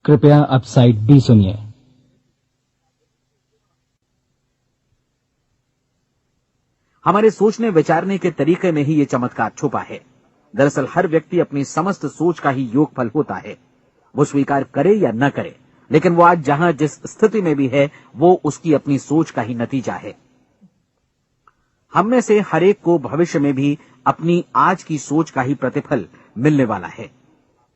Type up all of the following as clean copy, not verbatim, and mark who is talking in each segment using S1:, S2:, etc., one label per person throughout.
S1: कृपया अब side B सुनिए।
S2: हमारे सोचने विचारने के तरीके में ही ये चमत्कार छुपा है। दरअसल हर व्यक्ति अपनी समस्त सोच का ही योगफल होता है। वो स्वीकार करे या न करे, लेकिन वो आज जहां जिस स्थिति में भी है, वो उसकी अपनी सोच का ही नतीजा है। हम में से हर एक को भविष्य में भी अपनी आज की सोच का ही प्रतिफल मिलने वाला है,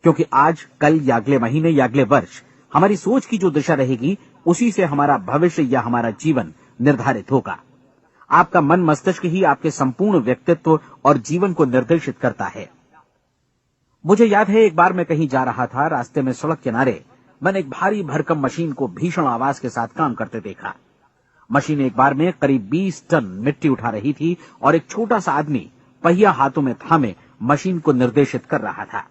S2: क्योंकि आज, कल या अगले महीने या अगले वर्ष हमारी सोच की जो दिशा रहेगी, उसी से हमारा भविष्य या हमारा जीवन निर्धारित होगा। आपका मन मस्तिष्क ही आपके संपूर्ण व्यक्तित्व और जीवन को निर्देशित करता है। मुझे याद है, एक बार मैं कहीं जा रहा था, रास्ते में सड़क किनारे मैंने एक भारी भरकम मशीन को भीषण आवाज के साथ काम करते देखा। मशीन एक बार में करीब 20 टन मिट्टी उठा रही थी और एक छोटा सा आदमी पहिया हाथों में थामे मशीन को निर्देशित कर रहा था।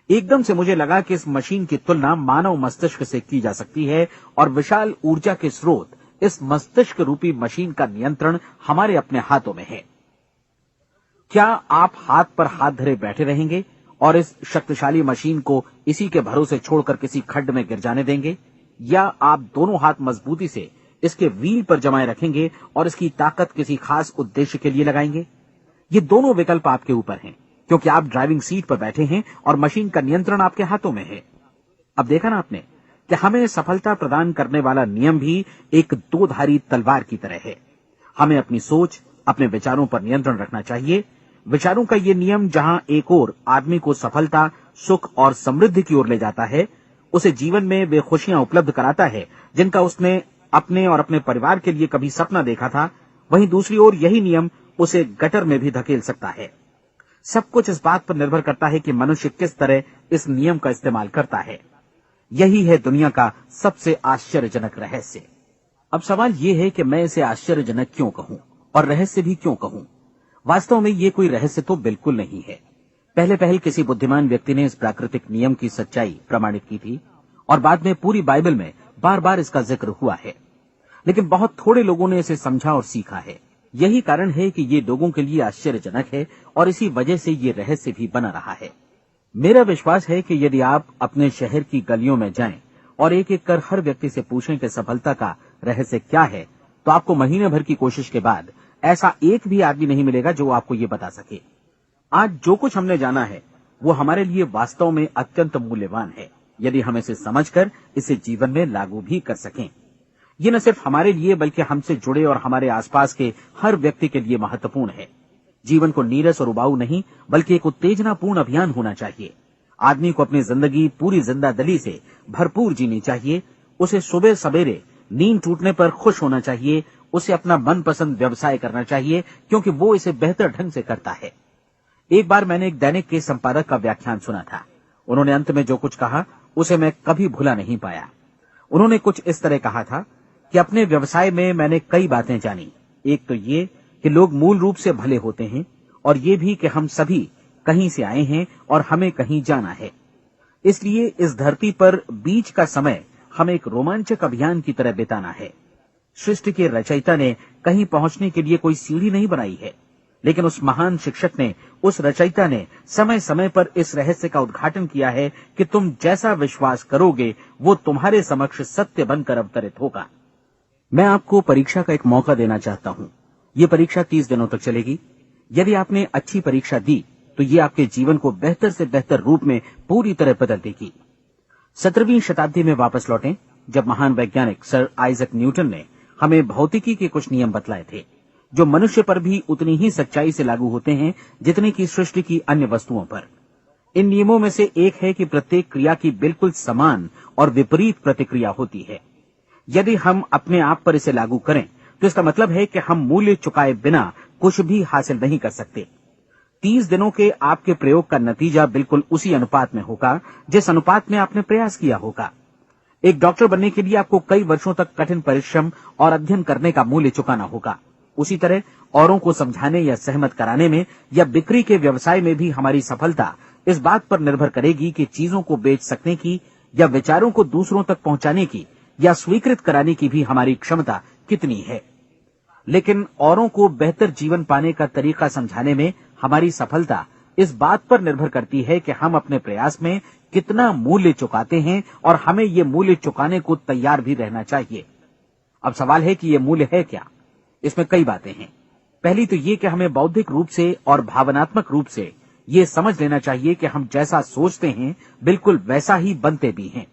S2: एकदम से मुझे लगा कि इस मशीन की तुलना मानव मस्तिष्क से की जा सकती है और विशाल ऊर्जा के स्रोत इस मस्तिष्क रूपी मशीन का नियंत्रण हमारे अपने हाथों में है। क्या आप हाथ पर हाथ धरे बैठे रहेंगे और इस शक्तिशाली मशीन को इसी के भरोसे छोड़कर किसी खड्ड में गिर जाने देंगे, या आप दोनों हाथ मजबूती से इसके व्हील पर जमाए रखेंगे और इसकी ताकत किसी खास उद्देश्य के लिए लगाएंगे? ये दोनों विकल्प आपके ऊपर हैं, क्योंकि आप ड्राइविंग सीट पर बैठे हैं और मशीन का नियंत्रण आपके हाथों में है। अब देखा ना आपने कि हमें सफलता प्रदान करने वाला नियम भी एक दो-धारी तलवार की तरह है। हमें अपनी सोच, अपने विचारों पर नियंत्रण रखना चाहिए। विचारों का ये नियम जहां एक ओर आदमी को सफलता, सुख और समृद्धि की ओर ले जाता है, उसे जीवन में वे खुशियां उपलब्ध कराता है जिनका उसने अपने और अपने परिवार के लिए कभी सपना देखा था, वहीं दूसरी ओर यही नियम उसे गटर में भी धकेल सकता है। सब कुछ इस बात पर निर्भर करता है कि मनुष्य किस तरह इस नियम का इस्तेमाल करता है। यही है दुनिया का सबसे आश्चर्यजनक रहस्य। अब सवाल यह है कि मैं इसे आश्चर्यजनक क्यों कहूं और रहस्य भी क्यों कहूं? वास्तव में ये कोई रहस्य तो बिल्कुल नहीं है। पहले किसी बुद्धिमान व्यक्ति ने इस प्राकृतिक नियम की सच्चाई प्रमाणित की थी और बाद में पूरी बाइबल में बार बार इसका जिक्र हुआ है, लेकिन बहुत थोड़े लोगों ने इसे समझा और सीखा है। यही कारण है कि ये लोगों के लिए आश्चर्यजनक है और इसी वजह से ये रहस्य भी बना रहा है। मेरा विश्वास है कि यदि आप अपने शहर की गलियों में जाएं और एक एक कर हर व्यक्ति से पूछें कि सफलता का रहस्य क्या है, तो आपको महीने भर की कोशिश के बाद ऐसा एक भी आदमी नहीं मिलेगा जो आपको ये बता सके। आज जो कुछ हमने जाना है वो हमारे लिए वास्तव में अत्यंत मूल्यवान है, यदि हम इसे समझकर इसे जीवन में लागू भी कर सकें। ये न सिर्फ हमारे लिए बल्कि हमसे जुड़े और हमारे आसपास के हर व्यक्ति के लिए महत्वपूर्ण है। जीवन को नीरस और उबाऊ नहीं, बल्कि एक उत्तेजनापूर्ण अभियान होना चाहिए। आदमी को अपनी जिंदगी पूरी जिंदादिली से भरपूर जीनी चाहिए। उसे सुबह सवेरे नींद टूटने पर खुश होना चाहिए। उसे अपना मनपसंद व्यवसाय करना चाहिए, क्योंकि वो इसे बेहतर ढंग से करता है। एक बार मैंने एक दैनिक के संपादक का व्याख्यान सुना था। उन्होंने अंत में जो कुछ कहा उसे मैं कभी भुला नहीं पाया। उन्होंने कुछ इस तरह कहा था कि अपने व्यवसाय में मैंने कई बातें जानी। एक तो ये कि लोग मूल रूप से भले होते हैं, और ये भी कि हम सभी कहीं से आए हैं और हमें कहीं जाना है। इसलिए इस धरती पर बीच का समय हमें एक रोमांचक अभियान की तरह बिताना है। सृष्टि के रचयिता ने कहीं पहुंचने के लिए कोई सीढ़ी नहीं बनाई है, लेकिन उस महान शिक्षक ने, उस रचयिता ने समय समय पर इस रहस्य का उद्घाटन किया है कि तुम जैसा विश्वास करोगे वो तुम्हारे समक्ष सत्य बनकर अवतरित होगा। मैं आपको परीक्षा का एक मौका देना चाहता हूं। ये परीक्षा 30 दिनों तक चलेगी। यदि आपने अच्छी परीक्षा दी तो ये आपके जीवन को बेहतर से बेहतर रूप में पूरी तरह बदल देगी। 17वीं शताब्दी में वापस लौटें, जब महान वैज्ञानिक सर आइजक न्यूटन ने हमें भौतिकी के कुछ नियम बतलाए थे, जो मनुष्य पर भी उतनी ही सच्चाई से लागू होते हैं जितनी की सृष्टि की अन्य वस्तुओं पर। इन नियमों में से एक है कि प्रत्येक क्रिया की बिल्कुल समान और विपरीत प्रतिक्रिया होती है। यदि हम अपने आप पर इसे लागू करें तो इसका मतलब है कि हम मूल्य चुकाए बिना कुछ भी हासिल नहीं कर सकते। 30 दिनों के आपके प्रयोग का नतीजा बिल्कुल उसी अनुपात में होगा जिस अनुपात में आपने प्रयास किया होगा। एक डॉक्टर बनने के लिए आपको कई वर्षों तक कठिन परिश्रम और अध्ययन करने का मूल्य चुकाना होगा। उसी तरह औरों को समझाने या सहमत कराने में या बिक्री के व्यवसाय में भी हमारी सफलता इस बात पर निर्भर करेगी कि चीजों को बेच सकने की या विचारों को दूसरों तक पहुंचाने की या स्वीकृत कराने की भी हमारी क्षमता कितनी है। लेकिन औरों को बेहतर जीवन पाने का तरीका समझाने में हमारी सफलता इस बात पर निर्भर करती है कि हम अपने प्रयास में कितना मूल्य चुकाते हैं और हमें ये मूल्य चुकाने को तैयार भी रहना चाहिए। अब सवाल है कि ये मूल्य है क्या? इसमें कई बातें हैं। पहली तो ये कि हमें बौद्धिक रूप से और भावनात्मक रूप से ये समझ लेना चाहिए कि हम जैसा सोचते हैं बिल्कुल वैसा ही बनते भी हैं।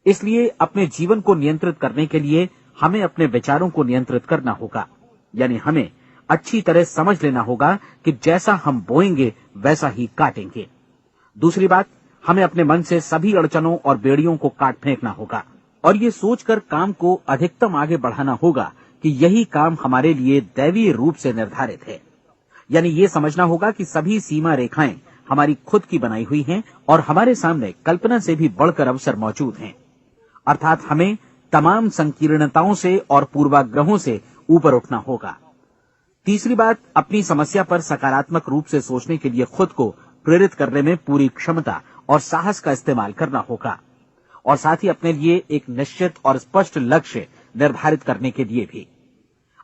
S2: इसलिए अपने जीवन को नियंत्रित करने के लिए हमें अपने विचारों को नियंत्रित करना होगा। यानी हमें अच्छी तरह समझ लेना होगा कि जैसा हम बोएंगे वैसा ही काटेंगे। दूसरी बात, हमें अपने मन से सभी अड़चनों और बेड़ियों को काट फेंकना होगा और ये सोचकर काम को अधिकतम आगे बढ़ाना होगा कि यही काम हमारे लिए दैवीय रूप से निर्धारित है। यानी ये समझना होगा कि सभी सीमा रेखाएं हमारी खुद की बनाई हुई हैं और हमारे सामने कल्पना से भी बढ़कर अवसर मौजूद हैं। अर्थात हमें तमाम संकीर्णताओं से और पूर्वाग्रहों से ऊपर उठना होगा। तीसरी बात, अपनी समस्या पर सकारात्मक रूप से सोचने के लिए खुद को प्रेरित करने में पूरी क्षमता और साहस का इस्तेमाल करना होगा और साथ ही अपने लिए एक निश्चित और स्पष्ट लक्ष्य निर्धारित करने के लिए भी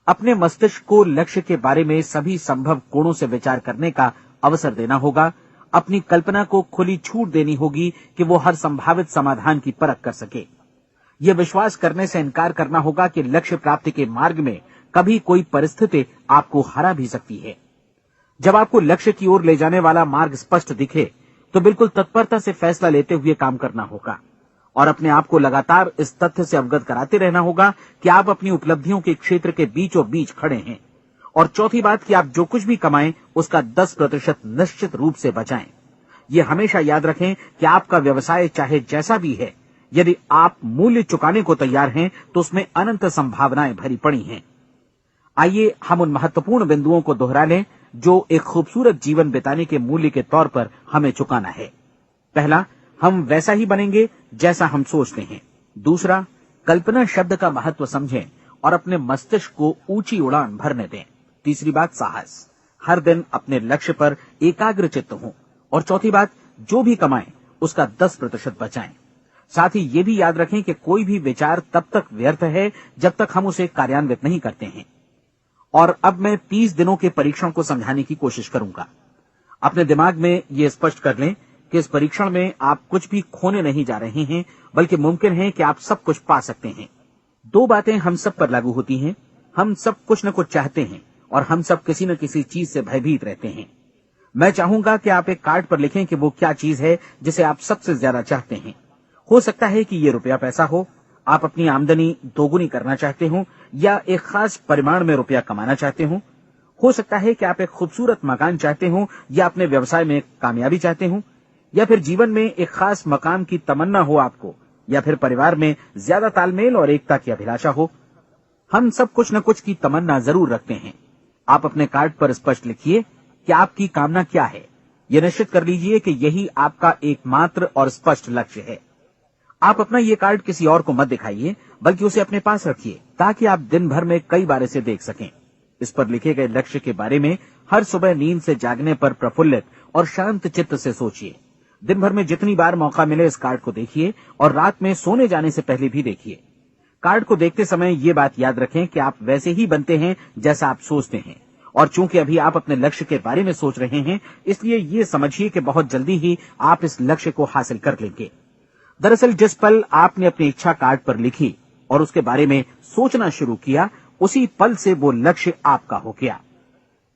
S2: अपने मस्तिष्क को लक्ष्य के बारे में सभी संभव कोणों से विचार करने का अवसर देना होगा। अपनी कल्पना को खुली छूट देनी होगी कि वो हर संभावित समाधान की परख कर सके। यह विश्वास करने से इनकार करना होगा कि लक्ष्य प्राप्ति के मार्ग में कभी कोई परिस्थिति आपको हरा भी सकती है। जब आपको लक्ष्य की ओर ले जाने वाला मार्ग स्पष्ट दिखे तो बिल्कुल तत्परता से फैसला लेते हुए काम करना होगा और अपने आप को लगातार इस तथ्य से अवगत कराते रहना होगा कि आप अपनी उपलब्धियों के क्षेत्र के बीचों बीच खड़े हैं। और चौथी बात कि आप जो कुछ भी कमाएं उसका 10% निश्चित रूप से बचाएं। ये हमेशा याद रखें कि आपका व्यवसाय चाहे जैसा भी है, यदि आप मूल्य चुकाने को तैयार हैं तो उसमें अनंत संभावनाएं भरी पड़ी हैं। आइए हम उन महत्वपूर्ण बिंदुओं को दोहरा लें जो एक खूबसूरत जीवन बिताने के मूल्य के तौर पर हमें चुकाना है। पहला, हम वैसा ही बनेंगे जैसा हम सोचते हैं। दूसरा, कल्पना शब्द का महत्व समझें और अपने मस्तिष्क को ऊंची उड़ान भरने दें। तीसरी बात, साहस, हर दिन अपने लक्ष्य पर एकाग्र चित्त हों। और चौथी बात, जो भी कमाएं उसका 10% बचाएं। साथ ही ये भी याद रखें कि कोई भी विचार तब तक व्यर्थ है जब तक हम उसे कार्यान्वित नहीं करते हैं। और अब मैं 30 दिनों के परीक्षण को समझाने की कोशिश करूंगा। अपने दिमाग में ये स्पष्ट कर लें कि इस परीक्षण में आप कुछ भी खोने नहीं जा रहे हैं, बल्कि मुमकिन है कि आप सब कुछ पा सकते हैं। 2 बातें हम सब पर लागू होती हैं। हम सब कुछ न कुछ चाहते हैं और हम सब किसी न किसी चीज से भयभीत रहते हैं। मैं चाहूंगा कि आप एक कार्ड पर लिखें कि वो क्या चीज है जिसे आप सबसे ज्यादा चाहते हैं। हो सकता है कि ये रुपया पैसा हो, आप अपनी आमदनी दोगुनी करना चाहते हो या एक खास परिमाण में रुपया कमाना चाहते हो सकता है कि आप एक खूबसूरत मकान चाहते हो या अपने व्यवसाय में कामयाबी चाहते हो या फिर जीवन में एक खास मकाम की तमन्ना हो आपको या फिर परिवार में ज्यादा तालमेल और एकता की अभिलाषा हो। हम सब कुछ न कुछ की तमन्ना जरूर रखते हैं। आप अपने कार्ड पर स्पष्ट लिखिए कि आपकी कामना क्या है। यह निश्चित कर लीजिए कि यही आपका एकमात्र और स्पष्ट लक्ष्य है। आप अपना ये कार्ड किसी और को मत दिखाइए, बल्कि उसे अपने पास रखिए ताकि आप दिन भर में कई बार इसे देख सकें। इस पर लिखे गए लक्ष्य के बारे में हर सुबह नींद से जागने पर प्रफुल्लित और शांत चित्त से सोचिए। दिन भर में जितनी बार मौका मिले इस कार्ड को देखिए और रात में सोने जाने से पहले भी देखिए। कार्ड को देखते समय ये बात याद रखें कि आप वैसे ही बनते हैं जैसा आप सोचते हैं और चूंकि अभी आप अपने लक्ष्य के बारे में सोच रहे हैं, इसलिए ये समझिए कि बहुत जल्दी ही आप इस लक्ष्य को हासिल कर लेंगे। दरअसल जिस पल आपने अपनी इच्छा कार्ड पर लिखी और उसके बारे में सोचना शुरू किया, उसी पल से वो लक्ष्य आपका हो गया।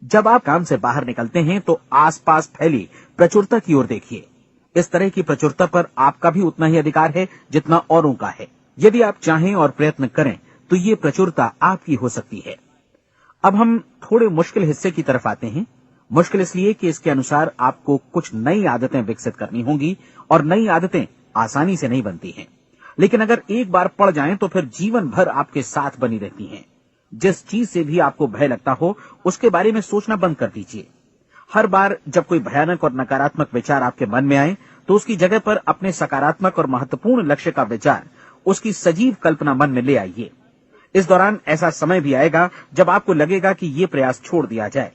S2: जब आप काम से बाहर निकलते हैं तो आसपास फैली प्रचुरता की ओर देखिए। इस तरह की प्रचुरता पर आपका भी उतना ही अधिकार है जितना औरों का है। यदि आप चाहें और प्रयत्न करें तो ये प्रचुरता आपकी हो सकती है। अब हम थोड़े मुश्किल हिस्से की तरफ आते हैं। मुश्किल इसलिए कि इसके अनुसार आपको कुछ नई आदतें विकसित करनी होंगी और नई आदतें आसानी से नहीं बनती हैं, लेकिन अगर एक बार पड़ जाएं तो फिर जीवन भर आपके साथ बनी रहती हैं। जिस चीज से भी आपको भय लगता हो उसके बारे में सोचना बंद कर दीजिए। हर बार जब कोई भयानक और नकारात्मक विचार आपके मन में आए तो उसकी जगह पर अपने सकारात्मक और महत्वपूर्ण लक्ष्य का विचार, उसकी सजीव कल्पना मन में ले आइए। इस दौरान ऐसा समय भी आएगा जब आपको लगेगा कि ये प्रयास छोड़ दिया जाए,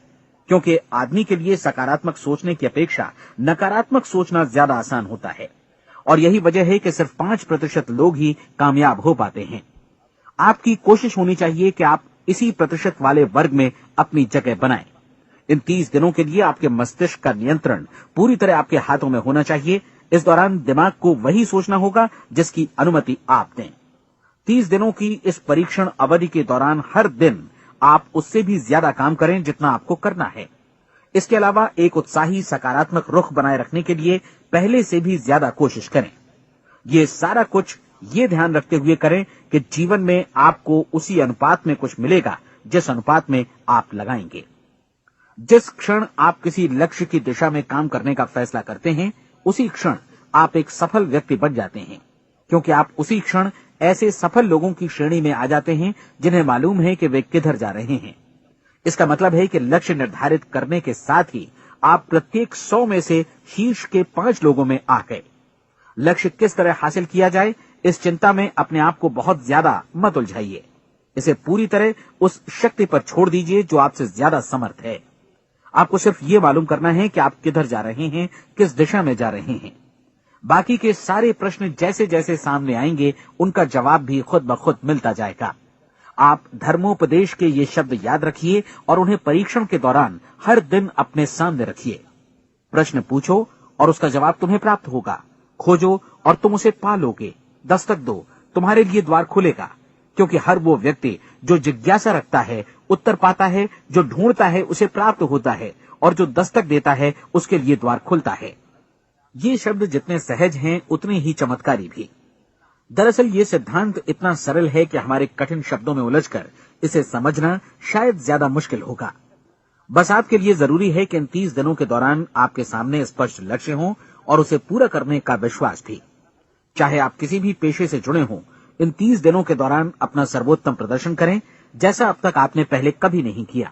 S2: क्योंकि आदमी के लिए सकारात्मक सोचने की अपेक्षा नकारात्मक सोचना ज्यादा आसान होता है और यही वजह है कि सिर्फ 5% लोग ही कामयाब हो पाते हैं। आपकी कोशिश होनी चाहिए कि आप इसी प्रतिशत वाले वर्ग में अपनी जगह बनाएं। इन 30 दिनों के लिए आपके मस्तिष्क का नियंत्रण पूरी तरह आपके हाथों में होना चाहिए। इस दौरान दिमाग को वही सोचना होगा जिसकी अनुमति आप दें। 30 दिनों की इस परीक्षण अवधि के दौरान हर दिन आप उससे भी ज्यादा काम करें जितना आपको करना है। इसके अलावा एक उत्साही सकारात्मक रुख बनाए रखने के लिए पहले से भी ज्यादा कोशिश करें। ये सारा कुछ ये ध्यान रखते हुए करें कि जीवन में आपको उसी अनुपात में कुछ मिलेगा जिस अनुपात में आप लगाएंगे। जिस क्षण आप किसी लक्ष्य की दिशा में काम करने का फैसला करते हैं, उसी क्षण आप एक सफल व्यक्ति बन जाते हैं, क्योंकि आप उसी क्षण ऐसे सफल लोगों की श्रेणी में आ जाते हैं जिन्हें मालूम है कि वे किधर जा रहे हैं। इसका मतलब है कि लक्ष्य निर्धारित करने के साथ ही आप प्रत्येक 100 में से शीर्ष के 5 लोगों में आ गए। लक्ष्य किस तरह हासिल किया जाए, इस चिंता में अपने आप को बहुत ज्यादा मत उलझाइए। इसे पूरी तरह उस शक्ति पर छोड़ दीजिए जो आपसे ज्यादा समर्थ है। आपको सिर्फ ये मालूम करना है कि आप किधर जा रहे हैं, किस दिशा में जा रहे हैं। बाकी के सारे प्रश्न जैसे जैसे सामने आएंगे, उनका जवाब भी खुद ब खुद मिलता जाएगा। आप धर्मोपदेश के ये शब्द याद रखिए और उन्हें परीक्षण के दौरान हर दिन अपने सामने रखिए। प्रश्न पूछो और उसका जवाब तुम्हें प्राप्त होगा। खोजो और तुम उसे पा लोगे। दस्तक दो, तुम्हारे लिए द्वार खुलेगा, क्योंकि हर वो व्यक्ति जो जिज्ञासा रखता है उत्तर पाता है, जो ढूंढता है उसे प्राप्त होता है, और जो दस्तक देता है उसके लिए द्वार खुलता है। ये शब्द जितने सहज हैं उतने ही चमत्कारी भी। दरअसल ये सिद्धांत इतना सरल है कि हमारे कठिन शब्दों में उलझकर इसे समझना शायद ज्यादा मुश्किल होगा। बस आपके लिए जरूरी है कि इन 30 दिनों के दौरान आपके सामने स्पष्ट लक्ष्य हो और उसे पूरा करने का विश्वास भी। चाहे आप किसी भी पेशे से जुड़े हों, इन 30 दिनों के दौरान अपना सर्वोत्तम प्रदर्शन करें, जैसा अब तक आपने पहले कभी नहीं किया।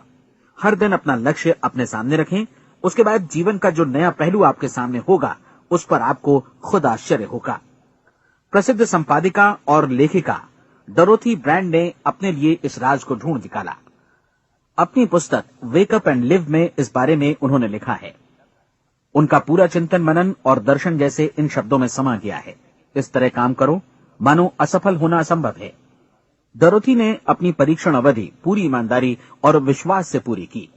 S2: हर दिन अपना लक्ष्य अपने सामने रखें। उसके बाद जीवन का जो नया पहलू आपके सामने होगा, उस पर आपको खुद आश्चर्य होगा। प्रसिद्ध संपादिका और लेखिका डोरोथी ब्रैंड ने अपने लिए इस राज को ढूंढ निकाला। अपनी पुस्तक वेक अप एंड लिव में इस बारे में उन्होंने लिखा है। उनका पूरा चिंतन मनन और दर्शन जैसे इन शब्दों में समा गया है। इस तरह काम करो मानो असफल होना असंभव है। डोरोथी ने अपनी परीक्षण अवधि पूरी ईमानदारी और विश्वास से पूरी की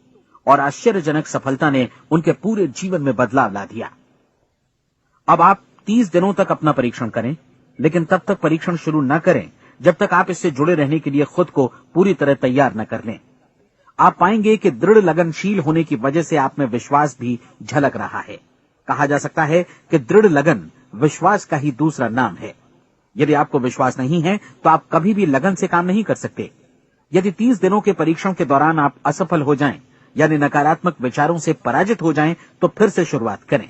S2: और आश्चर्यजनक सफलता ने उनके पूरे जीवन में बदलाव ला दिया। अब आप 30 दिनों तक अपना परीक्षण करें, लेकिन तब तक परीक्षण शुरू न करें जब तक आप इससे जुड़े रहने के लिए खुद को पूरी तरह तैयार न कर लें। आप पाएंगे कि दृढ़ लगनशील होने की वजह से आप में विश्वास भी झलक रहा है। कहा जा सकता है कि दृढ़ लगन विश्वास का ही दूसरा नाम है। यदि आपको विश्वास नहीं है तो आप कभी भी लगन से काम नहीं कर सकते। यदि 30 दिनों के परीक्षण के दौरान आप असफल हो जाएं, यानी नकारात्मक विचारों से पराजित हो जाएं, तो फिर से शुरुआत करें।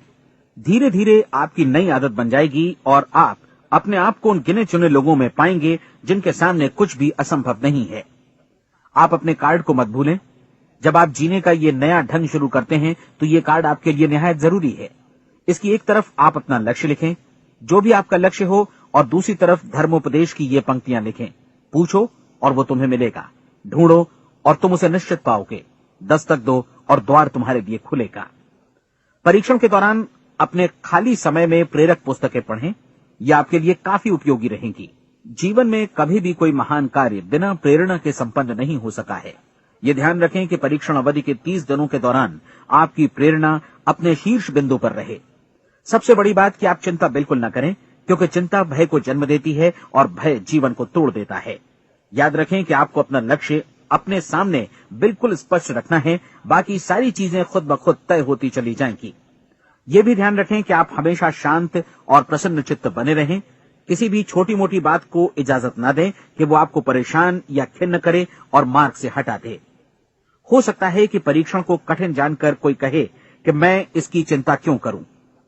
S2: धीरे धीरे आपकी नई आदत बन जाएगी और आप अपने आप को उन गिने चुने लोगों में पाएंगे जिनके सामने कुछ भी असंभव नहीं है। आप अपने कार्ड को मत भूलें। जब आप जीने का ये नया ढंग शुरू करते हैं तो ये कार्ड आपके लिए निहायत जरूरी है। इसकी एक तरफ आप अपना लक्ष्य लिखें, जो भी आपका लक्ष्य हो, और दूसरी तरफ धर्मोपदेश की ये पंक्तियां लिखें। पूछो और वो तुम्हें मिलेगा, ढूंढो और तुम उसे निश्चित पाओगे, दस्तक दो और द्वार तुम्हारे लिए खुलेगा। परीक्षण के दौरान अपने खाली समय में प्रेरक पुस्तकें पढ़ें। ये आपके लिए काफी उपयोगी रहेंगी। जीवन में कभी भी कोई महान कार्य बिना प्रेरणा के संपन्न नहीं हो सका है। ये ध्यान रखें कि परीक्षण अवधि के 30 दिनों के दौरान आपकी प्रेरणा अपने शीर्ष बिंदु पर रहे। सबसे बड़ी बात कि आप चिंता बिल्कुल न करें, क्योंकि चिंता भय को जन्म देती है और भय जीवन को तोड़ देता है। याद रखें कि आपको अपना लक्ष्य अपने सामने बिल्कुल स्पष्ट रखना है, बाकी सारी चीजें खुद ब खुद तय होती चली जाएंगी। ये भी ध्यान रखें कि आप हमेशा शांत और प्रसन्न चित्त बने रहें। किसी भी छोटी मोटी बात को इजाजत न दें कि वो आपको परेशान या खिन्न करे और मार्ग से हटा दे। हो सकता है कि परीक्षण को कठिन जानकर कोई कहे कि मैं इसकी चिंता क्यों करूं।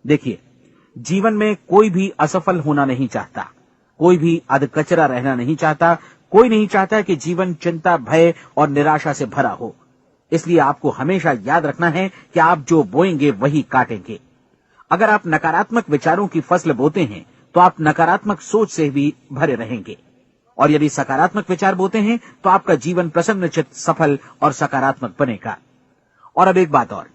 S2: देखिए, जीवन में कोई भी असफल होना नहीं चाहता, कोई भी अधकचरा रहना नहीं चाहता, कोई नहीं चाहता कि जीवन चिंता, भय और निराशा से भरा हो। इसलिए आपको हमेशा याद रखना है कि आप जो बोएंगे वही काटेंगे। अगर आप नकारात्मक विचारों की फसल बोते हैं तो आप नकारात्मक सोच से भी भरे रहेंगे, और यदि सकारात्मक विचार बोते हैं तो आपका जीवन प्रसन्नचित्त, सफल और सकारात्मक बनेगा। और अब एक बात और,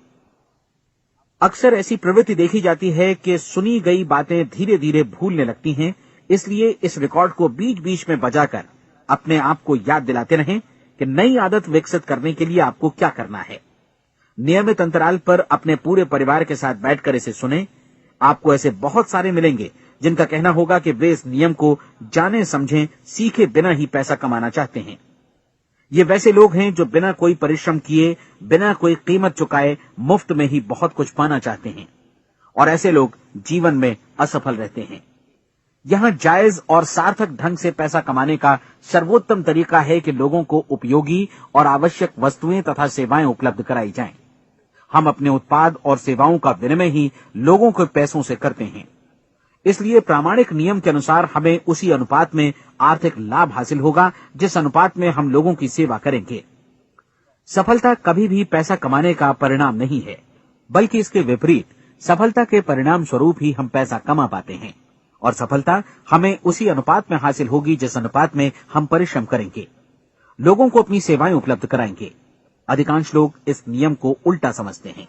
S2: अक्सर ऐसी प्रवृत्ति देखी जाती है कि सुनी गई बातें धीरे धीरे भूलने लगती हैं। इसलिए इस रिकॉर्ड को बीच बीच में बजाकर अपने आप को याद दिलाते रहें कि नई आदत विकसित करने के लिए आपको क्या करना है। नियमित अंतराल पर अपने पूरे परिवार के साथ बैठकर इसे सुनें। आपको ऐसे बहुत सारे मिलेंगे जिनका कहना होगा कि वे इस नियम को जाने समझे सीखे बिना ही पैसा कमाना चाहते हैं। ये वैसे लोग हैं जो बिना कोई परिश्रम किए, बिना कोई कीमत चुकाए मुफ्त में ही बहुत कुछ पाना चाहते हैं, और ऐसे लोग जीवन में असफल रहते हैं। यहां जायज और सार्थक ढंग से पैसा कमाने का सर्वोत्तम तरीका है कि लोगों को उपयोगी और आवश्यक वस्तुएं तथा सेवाएं उपलब्ध कराई जाएं। हम अपने उत्पाद और सेवाओं का विनिमय ही लोगों के पैसों से करते हैं। इसलिए प्रामाणिक नियम के अनुसार हमें उसी अनुपात में आर्थिक लाभ हासिल होगा जिस अनुपात में हम लोगों की सेवा करेंगे। सफलता कभी भी पैसा कमाने का परिणाम नहीं है, बल्कि इसके विपरीत सफलता के परिणाम स्वरूप ही हम पैसा कमा पाते हैं, और सफलता हमें उसी अनुपात में हासिल होगी जिस अनुपात में हम परिश्रम करेंगे, लोगों को अपनी सेवाएं उपलब्ध कराएंगे। अधिकांश लोग इस नियम को उल्टा समझते हैं।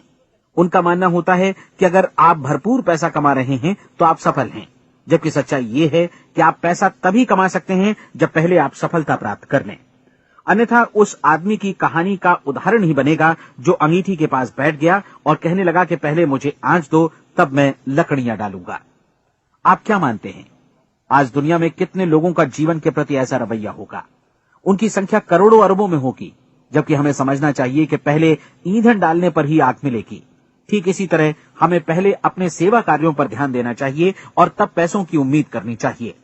S2: उनका मानना होता है कि अगर आप भरपूर पैसा कमा रहे हैं तो आप सफल हैं, जबकि सच्चाई ये है कि आप पैसा तभी कमा सकते हैं जब पहले आप सफलता प्राप्त कर लें। अन्यथा उस आदमी की कहानी का उदाहरण ही बनेगा जो अंगीठी के पास बैठ गया और कहने लगा कि पहले मुझे आंच दो, तब मैं लकड़ियां डालूंगा। आप क्या मानते हैं, आज दुनिया में कितने लोगों का जीवन के प्रति ऐसा रवैया होगा? उनकी संख्या करोड़ों अरबों में होगी, जबकि हमें समझना चाहिए कि पहले ईंधन डालने पर ही आग मिलेगी। ठीक इसी तरह हमें पहले अपने सेवा कार्यों पर ध्यान देना चाहिए और तब पैसों की उम्मीद करनी चाहिए।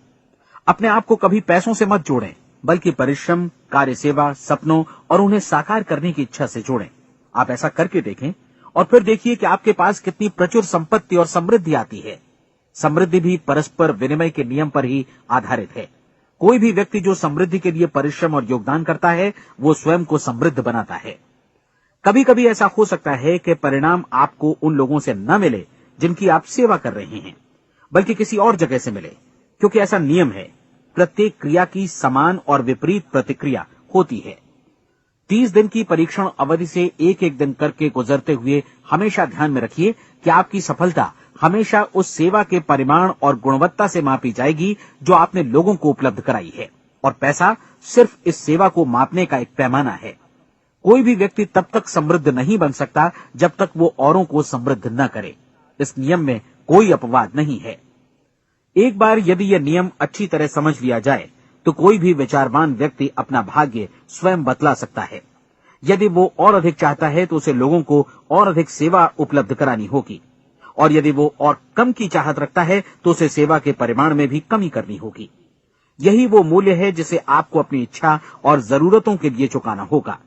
S2: अपने आप को कभी पैसों से मत जोड़ें, बल्कि परिश्रम, कार्य सेवा, सपनों और उन्हें साकार करने की इच्छा से जोड़ें। आप ऐसा करके देखें और फिर देखिए कि आपके पास कितनी प्रचुर संपत्ति और समृद्धि आती है। समृद्धि भी परस्पर विनिमय के नियम पर ही आधारित है। कोई भी व्यक्ति जो समृद्धि के लिए परिश्रम और योगदान करता है, वो स्वयं को समृद्ध बनाता है। कभी कभी ऐसा हो सकता है कि परिणाम आपको उन लोगों से न मिले जिनकी आप सेवा कर रहे हैं, बल्कि किसी और जगह से मिले, क्योंकि ऐसा नियम है, प्रत्येक क्रिया की समान और विपरीत प्रतिक्रिया होती है। 30 दिन की परीक्षण अवधि से एक एक दिन करके गुजरते हुए हमेशा ध्यान में रखिए कि आपकी सफलता हमेशा उस सेवा के परिमाण और गुणवत्ता से मापी जाएगी जो आपने लोगों को उपलब्ध कराई है, और पैसा सिर्फ इस सेवा को मापने का एक पैमाना है। कोई भी व्यक्ति तब तक समृद्ध नहीं बन सकता जब तक वो औरों को समृद्ध न करे। इस नियम में कोई अपवाद नहीं है। एक बार यदि यह नियम अच्छी तरह समझ लिया जाए तो कोई भी विचारवान व्यक्ति अपना भाग्य स्वयं बतला सकता है। यदि वो और अधिक चाहता है तो उसे लोगों को और अधिक सेवा उपलब्ध करानी होगी, और यदि वो और कम की चाहत रखता है तो उसे सेवा के परिमाण में भी कमी करनी होगी। यही वो मूल्य है जिसे आपको अपनी इच्छा और जरूरतों के लिए चुकाना होगा।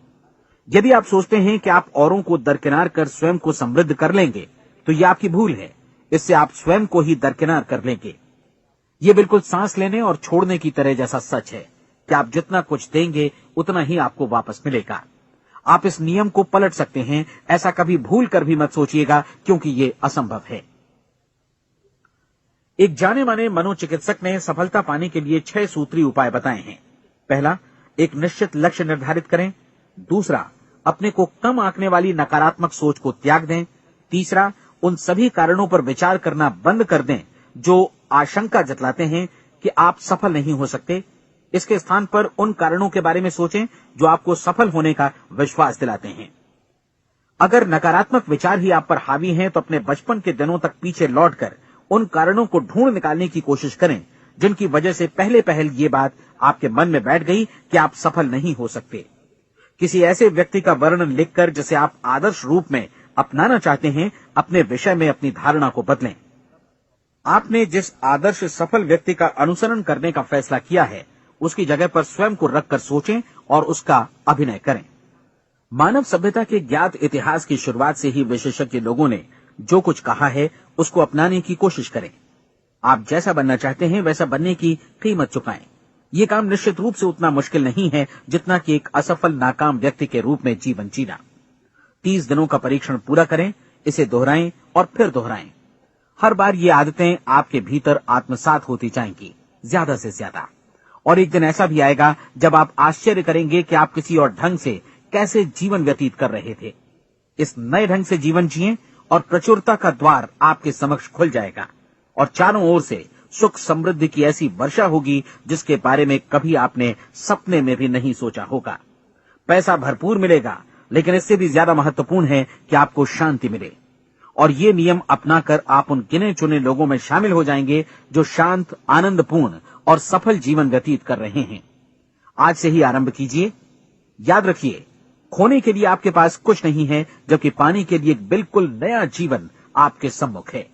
S2: यदि आप सोचते हैं कि आप औरों को दरकिनार कर स्वयं को समृद्ध कर लेंगे तो यह आपकी भूल है। इससे आप स्वयं को ही दरकिनार कर लेंगे। ये बिल्कुल सांस लेने और छोड़ने की तरह जैसा सच है कि आप जितना कुछ देंगे उतना ही आपको वापस मिलेगा। आप इस नियम को पलट सकते हैं, ऐसा कभी भूल कर भी मत सोचिएगा, क्योंकि ये असंभव है। एक जाने माने मनोचिकित्सक ने सफलता पाने के लिए 6 सूत्री उपाय बताए हैं। पहला, एक निश्चित लक्ष्य निर्धारित करें। दूसरा, अपने को कम आंकने वाली नकारात्मक सोच को त्याग दें। तीसरा, उन सभी कारणों पर विचार करना बंद कर दें जो आशंका जतलाते हैं कि आप सफल नहीं हो सकते। इसके स्थान पर उन कारणों के बारे में सोचें जो आपको सफल होने का विश्वास दिलाते हैं। अगर नकारात्मक विचार ही आप पर हावी हैं तो अपने बचपन के दिनों तक पीछे लौटकर उन कारणों को ढूंढ निकालने की कोशिश करें जिनकी वजह से पहले पहल ये बात आपके मन में बैठ गई कि आप सफल नहीं हो सकते। किसी ऐसे व्यक्ति का वर्णन लिखकर जिसे आप आदर्श रूप में अपनाना चाहते हैं, अपने विषय में अपनी धारणा को बदलें। आपने जिस आदर्श सफल व्यक्ति का अनुसरण करने का फैसला किया है, उसकी जगह पर स्वयं को रखकर सोचें और उसका अभिनय करें। मानव सभ्यता के ज्ञात इतिहास की शुरुआत से ही विशेषज्ञ लोगों ने जो कुछ कहा है उसको अपनाने की कोशिश करें। आप जैसा बनना चाहते हैं वैसा बनने की कीमत चुकाएं। ये काम निश्चित रूप से उतना मुश्किल नहीं है जितना कि एक असफल नाकाम व्यक्ति के रूप में जीवन जीना। 30 दिनों का परीक्षण पूरा करें, इसे दोहराएं और फिर दोहराएं। हर बार ये आदतें आपके भीतर आत्मसात होती जाएंगी, ज्यादा से ज्यादा। और एक दिन ऐसा भी आएगा जब आप आश्चर्य करेंगे कि आप किसी और ढंग से कैसे जीवन व्यतीत कर रहे थे। इस नए ढंग से जीवन जिएं और प्रचुरता का द्वार आपके समक्ष खुल जाएगा और चारों ओर से सुख समृद्धि की ऐसी वर्षा होगी जिसके बारे में कभी आपने सपने में भी नहीं सोचा होगा। पैसा भरपूर मिलेगा, लेकिन इससे भी ज्यादा महत्वपूर्ण है कि आपको शांति मिले। और ये नियम अपनाकर आप उन गिने चुने लोगों में शामिल हो जाएंगे जो शांत, आनंदपूर्ण और सफल जीवन व्यतीत कर रहे हैं। आज से ही आरंभ कीजिए। याद रखिए, खोने के लिए आपके पास कुछ नहीं है, जबकि पाने के लिए एक बिल्कुल नया जीवन आपके सम्मुख है।